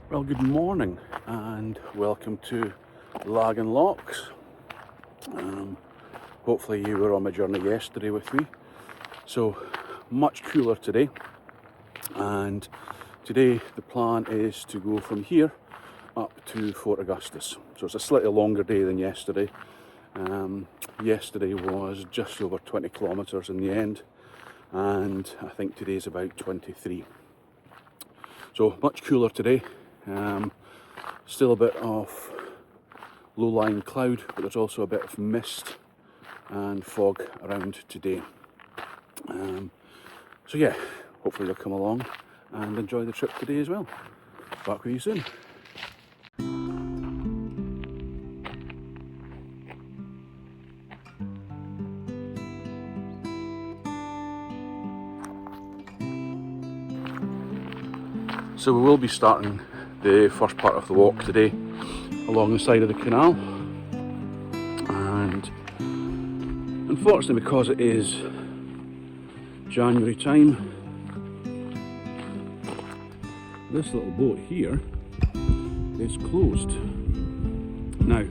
Well, good morning and welcome to Laggan lochs. Hopefully you were on my journey yesterday with me. So much cooler today, and today the plan is to go from here up to Fort Augustus. So it's a slightly longer day than yesterday. Yesterday was just over 20 kilometres in the end, and I think today's about 23. So much cooler today. Still a bit of low-lying cloud, but there's also a bit of mist and fog around today. So yeah, hopefully you'll come along and enjoy the trip today as well. Back with you soon. So we will be starting the first part of the walk today along the side of the canal, and unfortunately, because it is January time, this little boat here is closed. Now,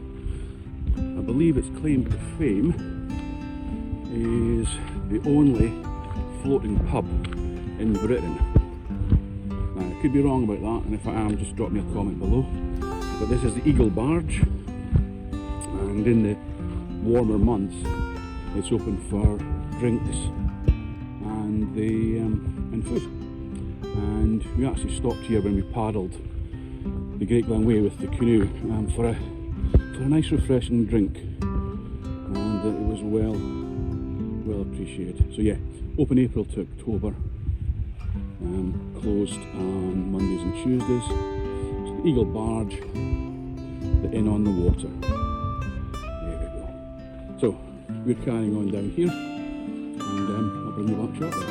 I believe its claim to fame is the only floating pub in Britain. Now, I could be wrong about that, and if I am, just drop me a comment below. But this is the Eagle Barge, and in the warmer months it's open for drinks and food. And we actually stopped here when we paddled the Great Glen Way with the canoe for a nice refreshing drink, and it was well appreciated. So yeah, open April to October. Closed on Mondays and Tuesdays. So the Eagle Barge, the Inn on the Water. There we go. So we're carrying on down here, and I'll bring you back shortly.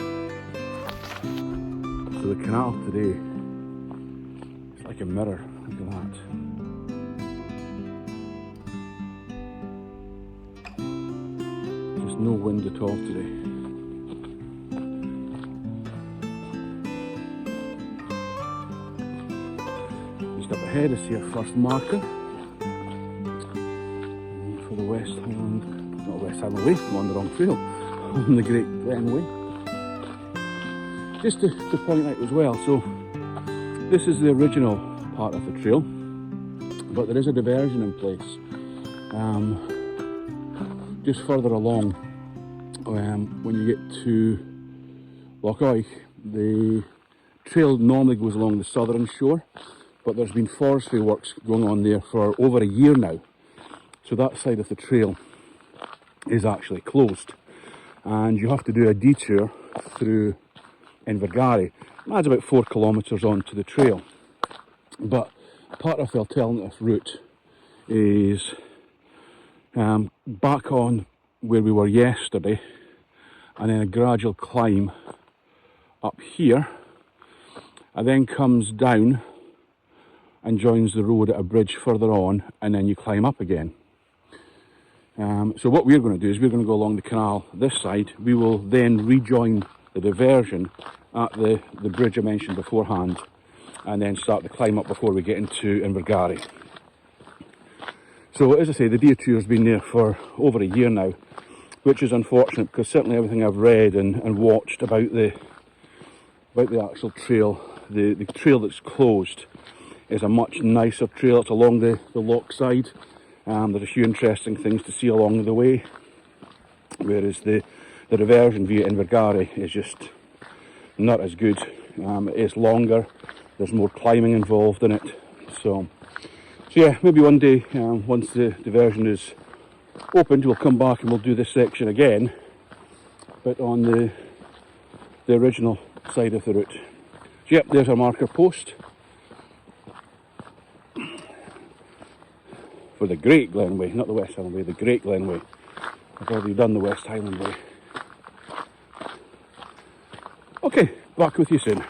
So the canal today, it's like a mirror. Look at that. Just no wind at all today. Up ahead is your first marker for the West Highland, not West Highland Way, I'm on the wrong trail, on the Great Glen Way. Just to point out as well, so this is the original part of the trail, but there is a diversion in place just further along. When you get to lochs, the trail normally goes along the southern shore, but there's been forestry works going on there for over a year now. So that side of the trail is actually closed, and you have to do a detour through Invergary. That's about 4 kilometres onto the trail. But part of the alternative route is back on where we were yesterday, and then a gradual climb up here, and then comes down and joins the road at a bridge further on, and then you climb up again. So what we're going to do is we're going to go along the canal this side. We will then rejoin the diversion at the bridge I mentioned beforehand, and then start the climb up before we get into Invergary. So as I say, the detour has been there for over a year now, which is unfortunate, because certainly everything I've read and watched about the actual trail, the trail that's closed, is a much nicer trail. It's along the loch side. There's a few interesting things to see along the way, whereas the diversion via Invergary is just not as good. It is longer, there's more climbing involved in it. So yeah, maybe one day, once the diversion is opened, we'll come back and we'll do this section again, but on the original side of the route. So yep, there's our marker post for the Great Glen Way, not the West Highland Way, the Great Glen Way. I've already done the West Highland Way. Okay, back with you soon.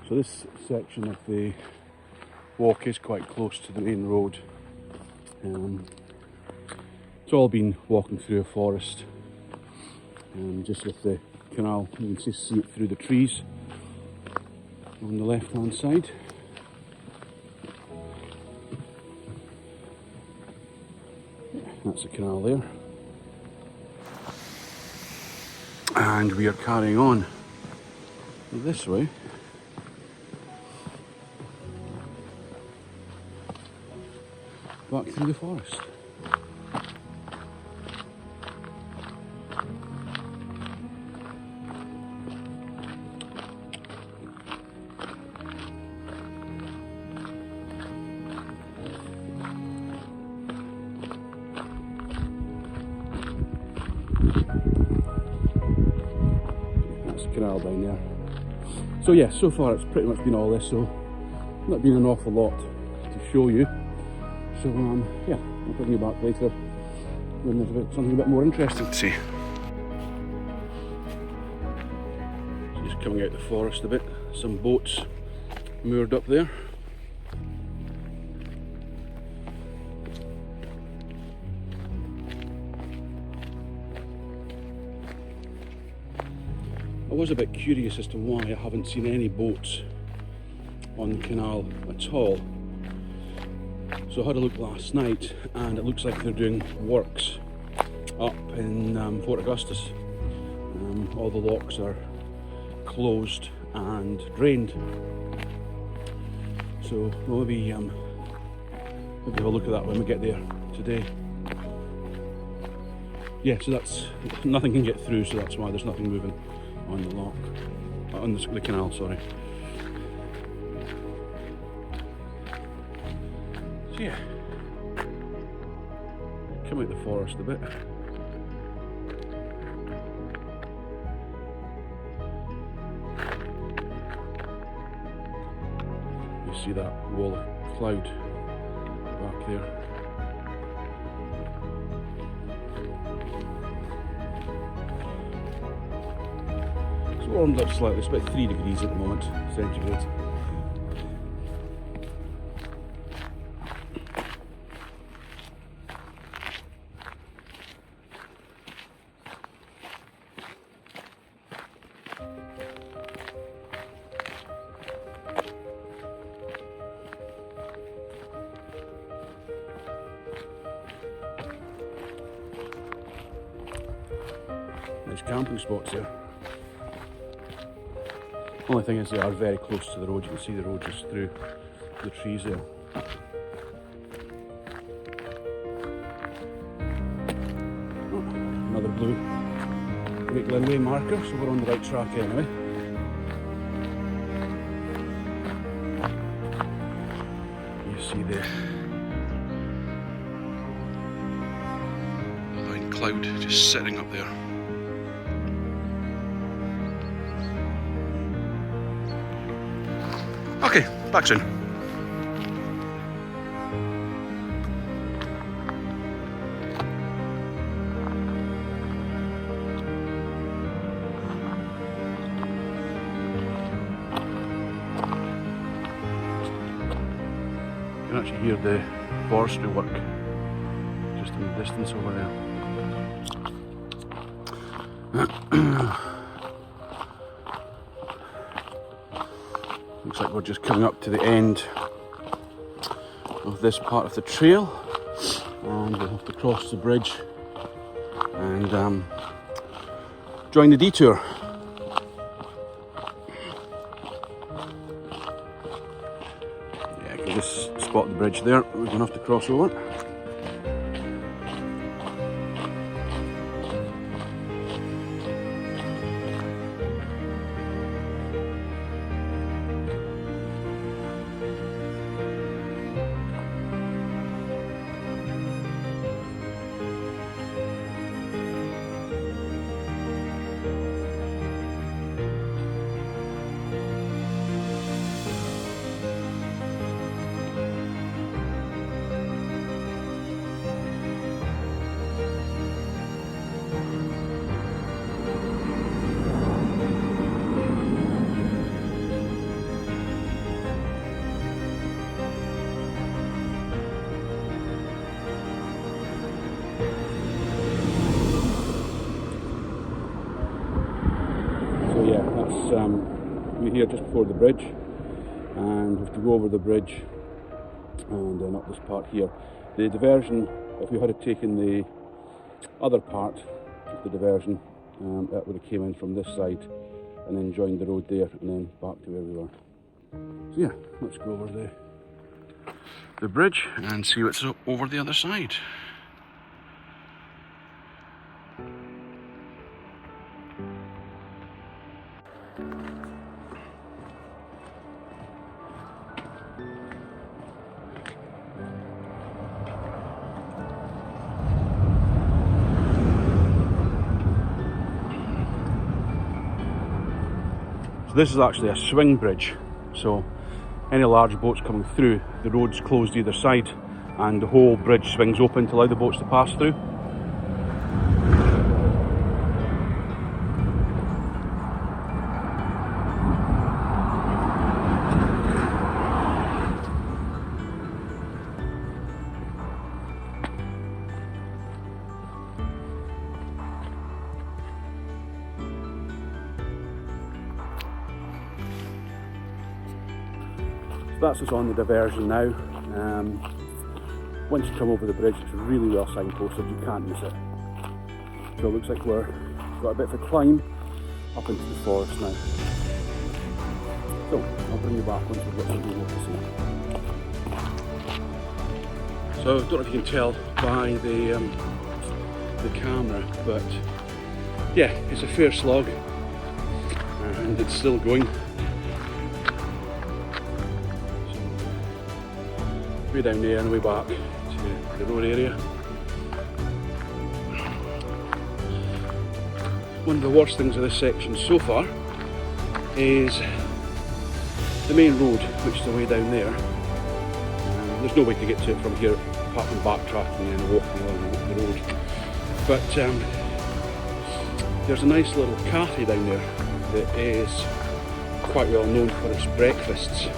So this section of the walk is quite close to the main road. It's all been walking through a forest, just with the canal. You can just see it through the trees on the left hand side. That's the canal there. And we are carrying on this way. Back through the forest. That's the canal down there. So yeah, so far it's pretty much been all this, so not been an awful lot to show you. So yeah, I'll bring you back later when there's something a bit more interesting to see. So just coming out the forest a bit, some boats moored up there. I was a bit curious as to why I haven't seen any boats on the canal at all. So I had a look last night and it looks like they're doing works up in Fort Augustus. All the lochs are closed and drained. So we'll maybe have a look at that when we get there today. Yeah, so that's, nothing can get through, so that's why there's nothing moving on the loch, on the canal, sorry. So yeah, come out the forest a bit. You see that wall of cloud back there. It's warmed up slightly, it's about 3 degrees at the moment, centigrade. There's camping spots here. Only thing is they are very close to the road. You can see the road just through the trees there. Oh, another blue Great Glen Way marker, so we're on the right track anyway. You see the line cloud just sitting up there. Okay, back soon. You can actually hear the forestry work just in the distance over there. Looks like we're just coming up to the end of this part of the trail, and we'll have to cross the bridge and join the detour. Yeah, you can just spot the bridge there. We're going to have to cross over. we're here just before the bridge, and we have to go over the bridge and then up this part here. The diversion, if we had taken the other part of the diversion, that would have came in from this side and then joined the road there and then back to where we were. So yeah, let's go over the bridge and see what's over the other side. So this is actually a swing bridge, so any large boats coming through, the road's closed either side and the whole bridge swings open to allow the boats to pass through. That's us on the diversion now. Once you come over the bridge, it's really well signposted, you can't miss it. So it looks like we've got a bit of a climb up into the forest now. So I'll bring you back once we've got something more to see. So I don't know if you can tell by the camera, but yeah, it's a fair slog and it's still going. Way down there and way back to the road area. One of the worst things of this section so far is the main road, which is the way down there. There's no way to get to it from here apart from backtracking and walking along the road. But there's a nice little cafe down there that is quite well known for its breakfasts.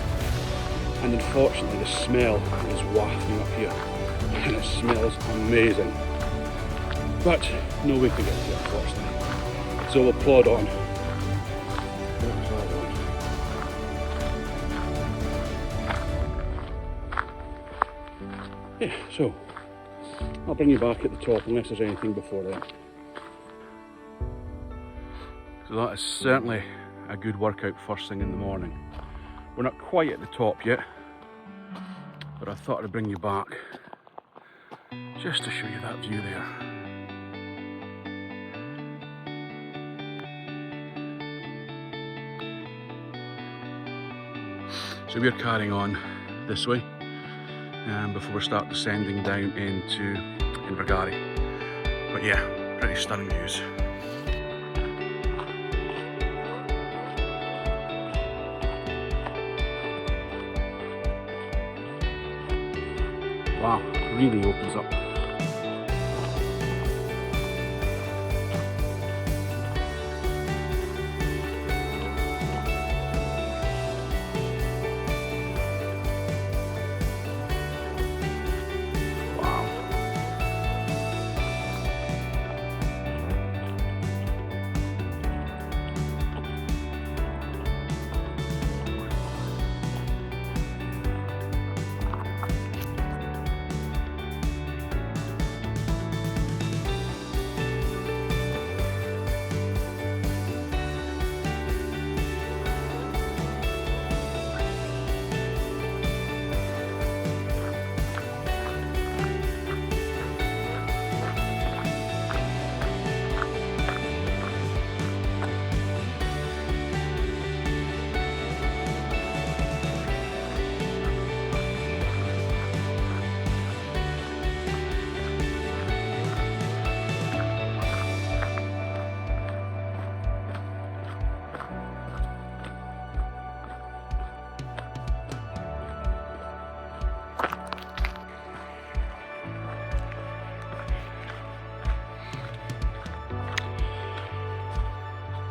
And unfortunately the smell is wafting up here and it smells amazing, but no way to get to it unfortunately, so we'll plod on. Yeah, so I'll bring you back at the top unless there's anything before then. So that is certainly a good workout first thing in the morning. We're not quite at the top yet, but I thought I'd bring you back just to show you that view there. So we're carrying on this way before we start descending down into Invergary. But yeah, pretty stunning views. Wow, really opens up. Wow.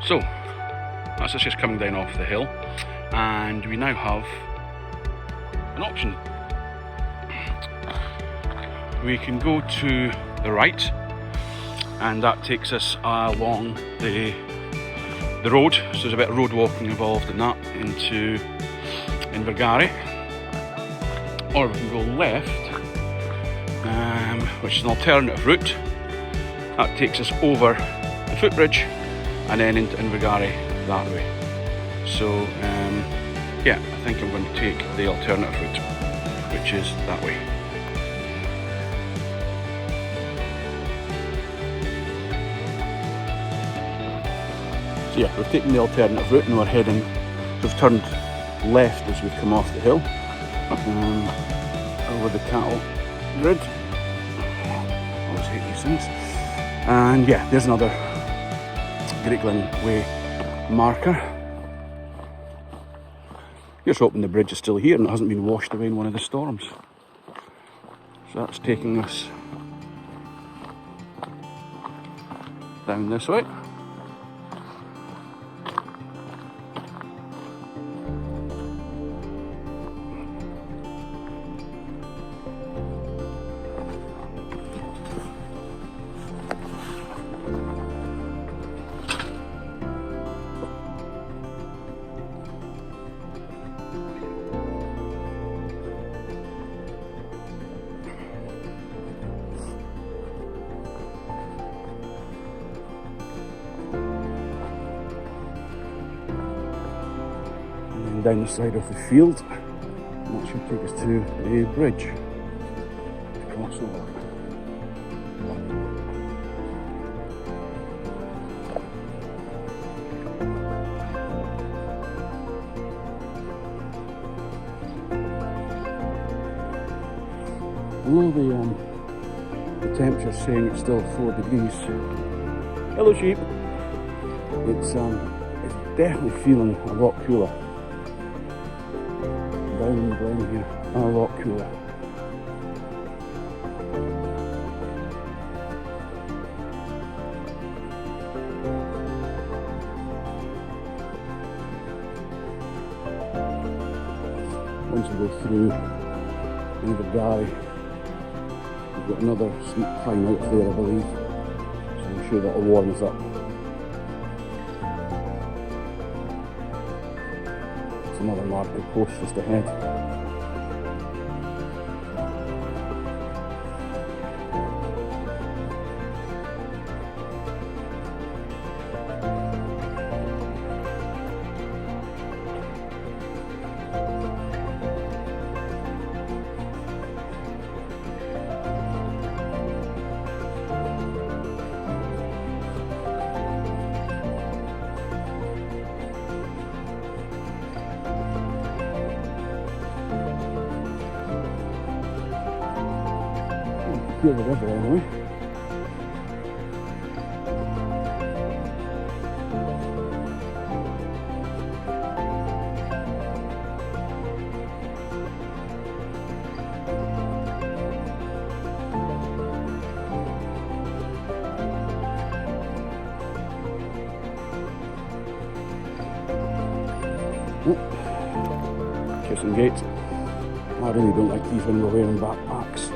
So that's us just coming down off the hill, and we now have an option. We can go to the right, and that takes us along the the road, so there's a bit of road walking involved in that, into Invergary. Or we can go left, which is an alternative route. That takes us over the footbridge and then into Invergary that way. So yeah, I think I'm going to take the alternative route, which is that way. So yeah, we've taken the alternative route and we're heading, so we've turned left as we've come off the hill, over the cattle grid. Always hate these things. And yeah, there's another Great Glen Way marker. Here's hoping the bridge is still here and it hasn't been washed away in one of the storms. So that's taking us down this way. Down the side of the field, and that should take us to a bridge to cross over. Although the temperature's saying it's still 4 degrees. Hello sheep. It's definitely feeling a lot cooler. Down the glen here, a lot cooler. Once we go through Invergary, we've got another steep climb out there, I believe, so I'm sure that'll warm us up. Another marker post just ahead. Feel the river anyway. Kissing gate. I really don't like these when we're wearing backpacks.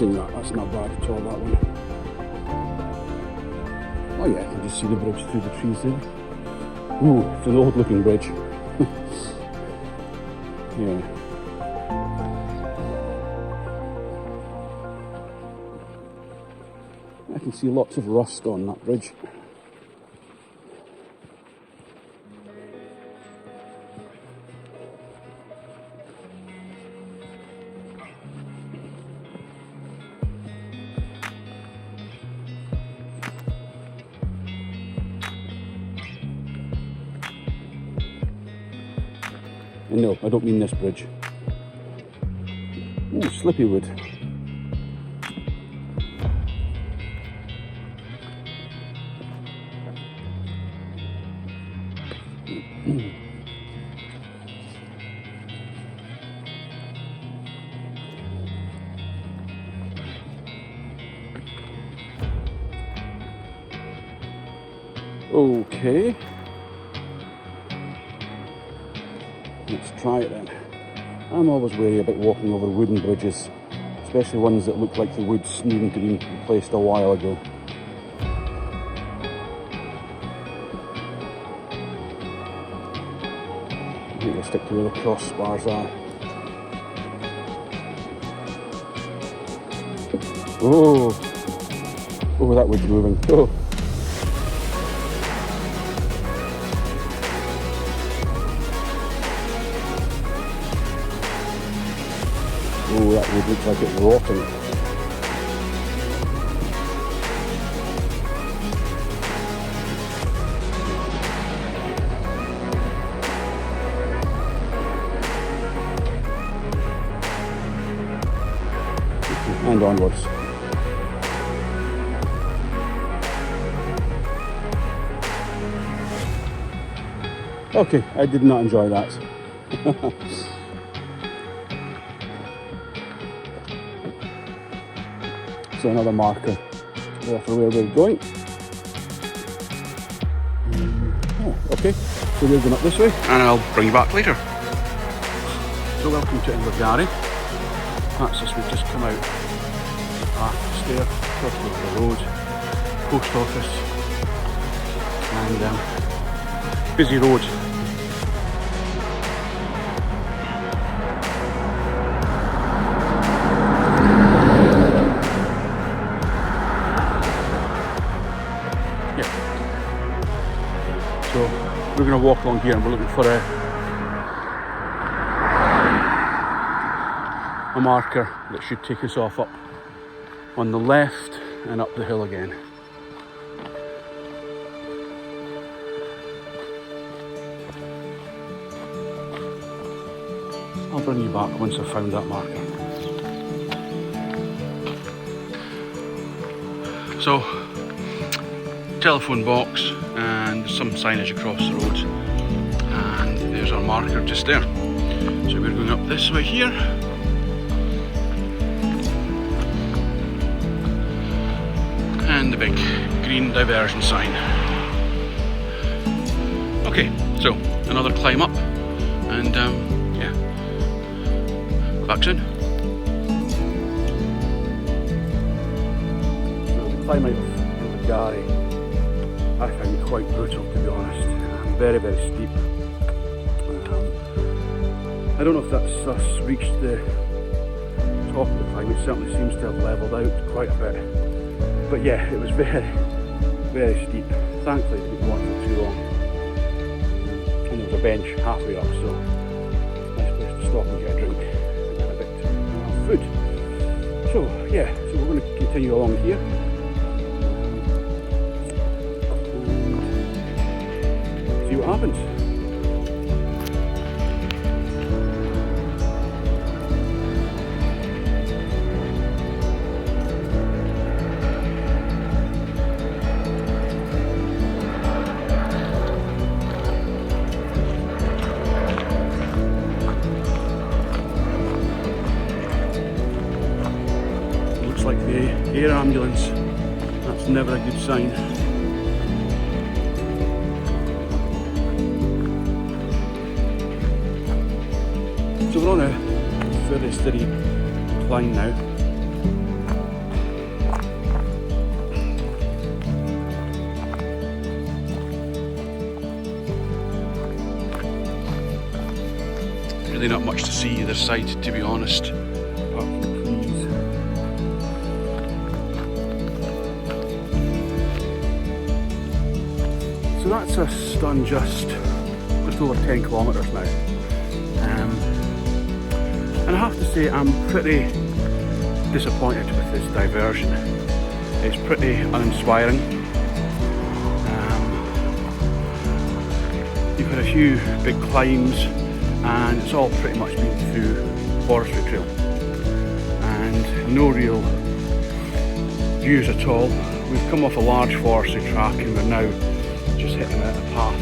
That's not bad at all, that one. Oh yeah, you can just see the bridge through the trees there. Ooh, it's an old looking bridge. Yeah. I can see lots of rust on that bridge. And no, I don't mean this bridge. Ooh, slippy wood. Okay. Let's try it then. I'm always wary about walking over wooden bridges, especially ones that look like the wood's needing to be replaced a while ago. I think we'll stick to where the crossbars are. Oh, oh, that wood's moving. Oh. Oh, that wood looks like it's rotting. And onwards. Okay, I did not enjoy that. So another marker there for where we're going. Oh, okay, so we're going up this way. And I'll bring you back later. So welcome to Laggan. That's us, we've just come out the path, stair, across the road, post office, and busy road. So we're going to walk along here and we're looking for a marker that should take us off up on the left and up the hill again. I'll bring you back once I've found that marker. So, telephone box and some signage across the road, and there's our marker just there. So we're going up this way here, and the big green diversion sign. Okay, so another climb up, and yeah, back soon. So the climb out of the Gary I found it quite brutal, to be honest. Very, very steep. I don't know if that's us reached the top of the climb. It certainly seems to have levelled out quite a bit. But yeah, it was very, very steep. Thankfully it didn't go on for too long. And there was a bench halfway up, so nice place to stop and get a drink and a bit of food. So yeah, so we're going to continue along here. See what happens. Looks like the air ambulance. That's never a good sign. So we're on a fairly steady climb now. Really not much to see either side, to be honest, apart from trees. So that's us done just over 10 kilometres now. And I have to say I'm pretty disappointed with this diversion. It's pretty uninspiring. You've had a few big climbs and it's all pretty much been through forestry trail and no real views at all. We've come off a large forestry track and we're now just hitting a path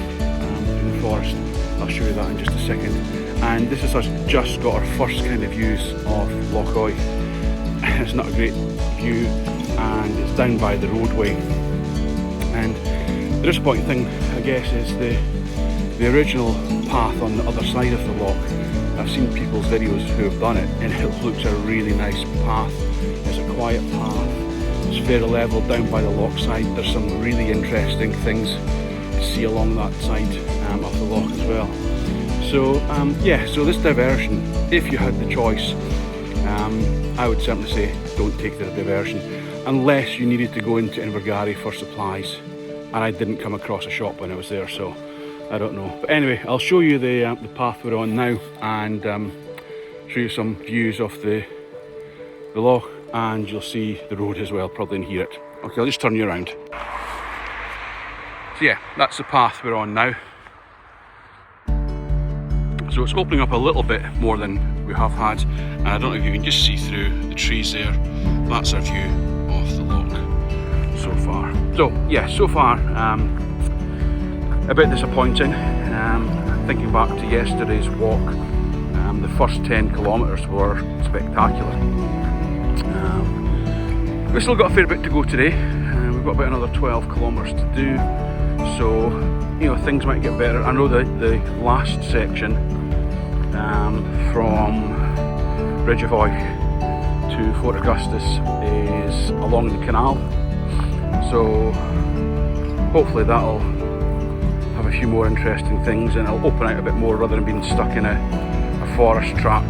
in the forest. I'll show you that in just a second. And this is us just got our first kind of views of Loch. It's not a great view and it's down by the roadway. And the disappointing thing, I guess, is the original path on the other side of the loch I've seen people's videos who have done it, and it looks a really nice path. It's a quiet path. It's fairly level down by the loch side. There's some really interesting things to see along that side of the loch as well. So yeah, so this diversion, if you had the choice, I would certainly say don't take the diversion unless you needed to go into Invergary for supplies, and I didn't come across a shop when I was there, so I don't know. But anyway, I'll show you the path we're on now, and show you some views of the loch, and you'll see the road as well, probably, and hear it. Okay, I'll just turn you around. So yeah, that's the path we're on now. So it's opening up a little bit more than we have had, and I don't know if you can just see through the trees there. That's our view of the loch so far. So yeah, so far a bit disappointing. Thinking back to yesterday's walk, the first 10 kilometres were spectacular. We've still got a fair bit to go today. We've got about another 12 kilometres to do, so you know, things might get better. I know that the last section from Bridgevoy to Fort Augustus is along the canal, so hopefully that'll have a few more interesting things, and it'll open out a bit more rather than being stuck in a forest track.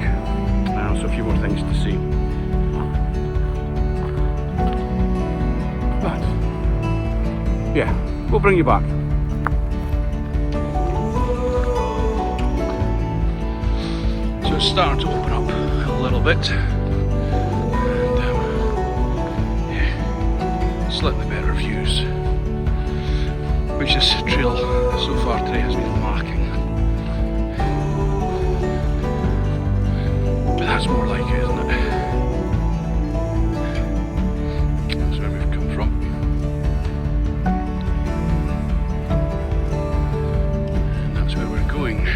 So a few more things to see. But yeah, we'll bring you back. So it's starting to open up a little bit, and yeah, slightly better views, which this trail so far today has been lacking. But that's more like it, isn't it? That's where we've come from. And that's where we're going.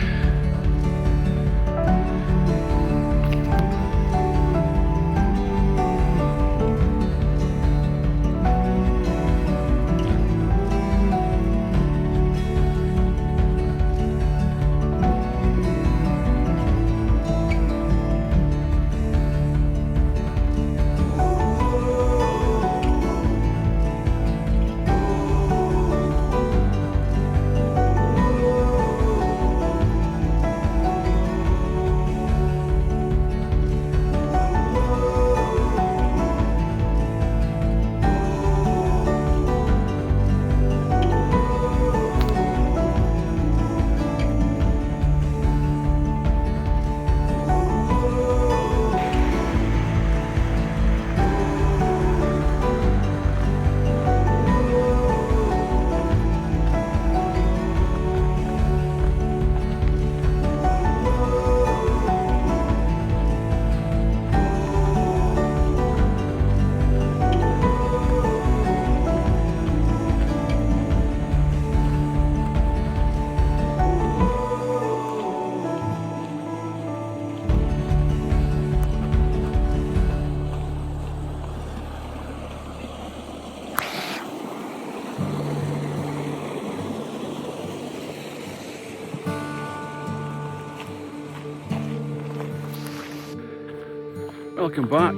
Welcome back.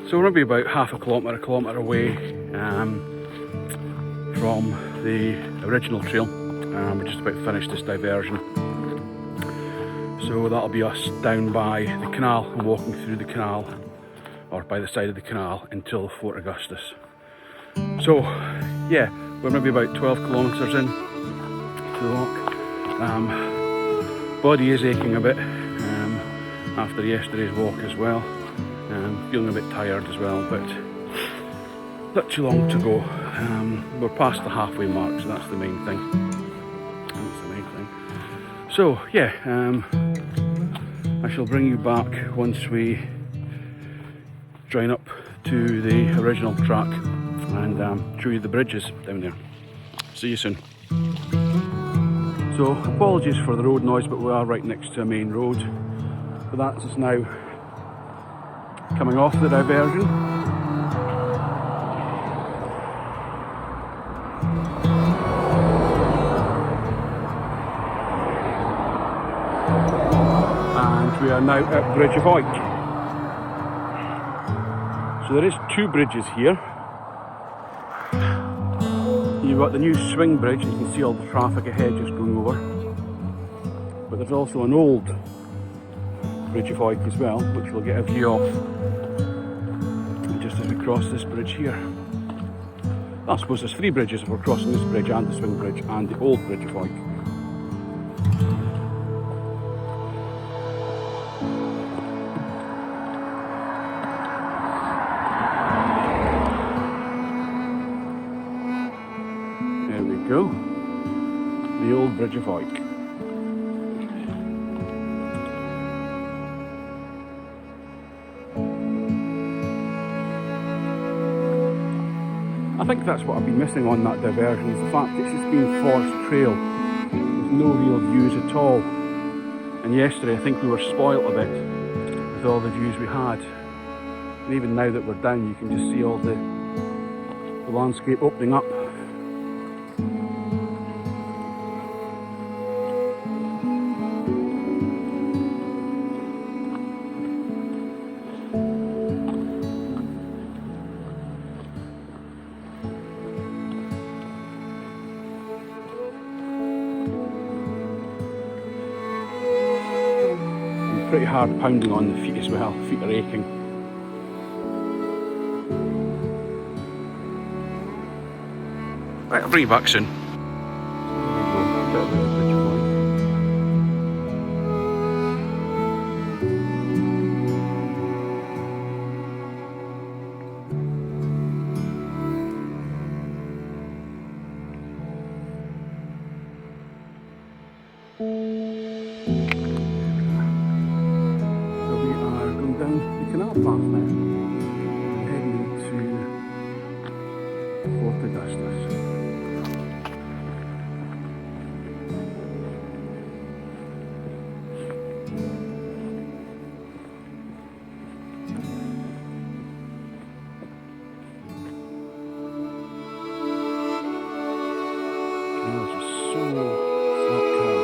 So we're maybe about half a kilometre away from the original trail. We're just about to finish this diversion. So that'll be us down by the canal and walking through the canal, or by the side of the canal, until Fort Augustus. So yeah, we're maybe about 12 kilometres in to the loch. Body is aching a bit after yesterday's walk as well. Feeling a bit tired as well, but not too long to go. We're past the halfway mark, so that's the main thing. So yeah, I shall bring you back once we join up to the original track and show you the bridges down there. See you soon. So apologies for the road noise, but we are right next to a main road. So that's us now coming off the diversion. And we are now at Bridge of Oik. So there is two bridges here. You've got the new swing bridge, and you can see all the traffic ahead just going over. But there's also an old Bridge of Oik as well, which we'll get a view of just as we cross this bridge here. I suppose there's three bridges if we're crossing this bridge and the swing bridge and the old Bridge of Oik. There we go, the old Bridge of Oik. I think that's what I've been missing on that diversion, is the fact it's just been forest trail. There's no real views at all. And yesterday I think we were spoilt a bit with all the views we had. And even now that we're down, you can just see all the landscape opening up. Pretty hard pounding on the feet as well, feet are aching. Right, I'll bring you back soon. Down the canal path now, heading to Fort Augustus. Canals are so flat calm.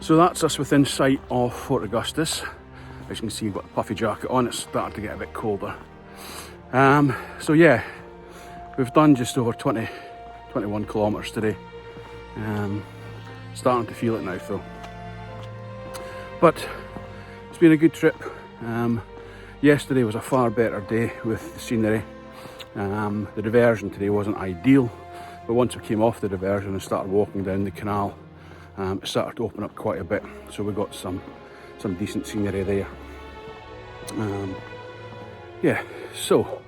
So that's us within sight of Fort Augustus. As you can see, you've got the puffy jacket on, it's starting to get a bit colder. So yeah, we've done just over 21 kilometres today. Starting to feel it now though. But it's been a good trip. Yesterday was a far better day with the scenery. The diversion today wasn't ideal, but once we came off the diversion and started walking down the canal, it started to open up quite a bit, so we got some decent scenery there. Yeah, so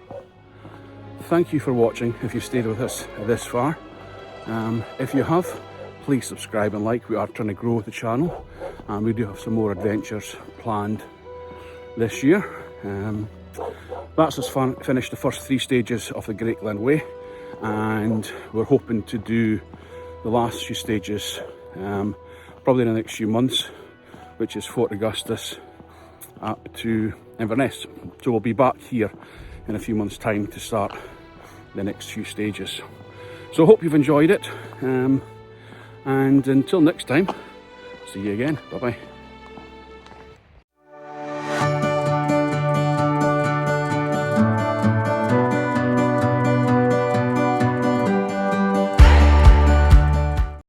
thank you for watching if you stayed with us this far. If you have, please subscribe and like. We are trying to grow the channel, and we do have some more adventures planned this year. That's us finished the first 3 stages of the Great Glen Way, and we're hoping to do the last few stages probably in the next few months, which is Fort Augustus up to Inverness. So we'll be back here in a few months' time to start the next few stages. So I hope you've enjoyed it, and until next time, see you again. Bye bye.